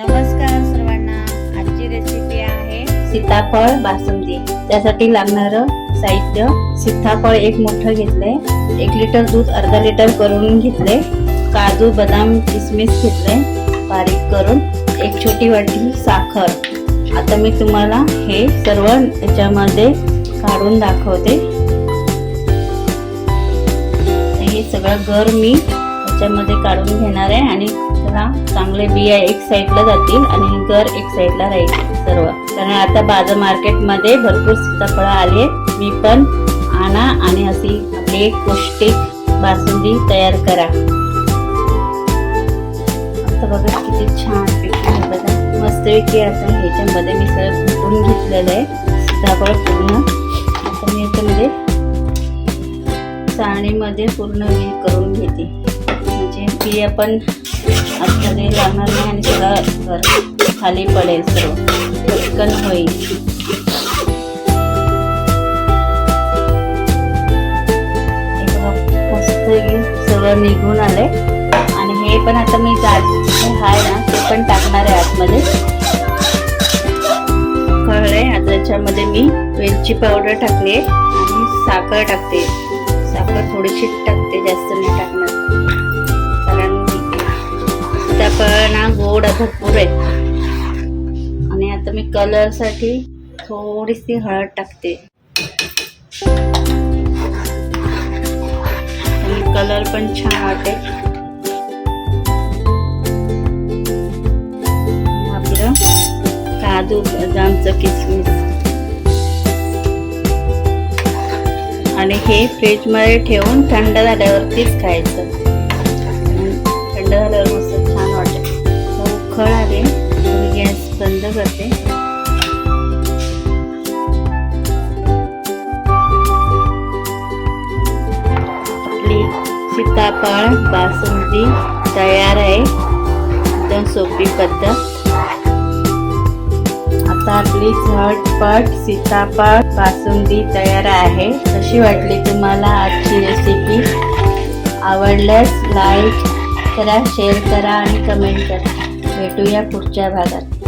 नमस्कार सर्वांना, आजची रेसिपी आहे सीताफळ बासुंदी। त्यासाठी लागणारं साहित्य: सीताफळ एक मोठं घेतले, 1 लिटर दूध अर्धा लिटर करून घेतले, काजू बदाम किसमिस घेतले बारीक करून, 1 छोटी वाटी साखर। आता मी तुम्हाला हे सर्व याच्यामध्ये काढून दाखवते। हे सगळं गर मी याच्यामध्ये काढून घेणार आहे आणि त्याला चांगले बिया एक साईडला जातील आणि गर एक साईडला राहील सर्व। कारण आता बाजार मार्केटमध्ये भरपूर सीताफळ आले, मी पण आणा आणि अशी आपली एक पौष्टिक बासुंदी तयार करा। आता बघा किती छान पिकली, बघा मस्तपैकी। आता ह्याच्यामध्ये मी सगळं कुटून घेतलेलं आहे सीताफळ पूर्ण। आता मी याच्यामध्ये चाळणीमध्ये पूर्ण मी करून घेते, म्हणजे बिया पण आपल्याला लागणार नाही आणि सगळं खाली पडेल, सर्व पटकन होईल। मस्त सगळं निघून आले आणि हे पण आता मी आहे ना ते पण टाकणार आहे आतमध्ये। कळले, आता याच्यामध्ये मी वेलची पावडर टाकली आणि साखर टाकते। साखर थोडीशी टाकते, जास्त नाही टाकणार, कारण सीताफळ ना गोड भरपूर आहे। आणि आता मी कलर साठी थोडीशी हळद टाकते, आणि कलर पण छान वाटेल। आपलं काजू बदामचं किसमिस, आणि हे फ्रीज मध्ये ठेवून थंड झाल्यावरतीच खायचं। थंड झाल्यावर मस्त छान वाटेल। उखळ आले, गॅस बंद करते। आपली सीताफळ बासुंदी तयार आहे, एकदम सोपी पद्धत। आता आपली झटपट सीताफळ बासुंदी तयार आहे। कशी वाटली तुम्हाला आजची रेसिपी? आवडल्यास लाईक करा, शेअर करा आणि कमेंट करा। भेटूया पुढच्या भागात।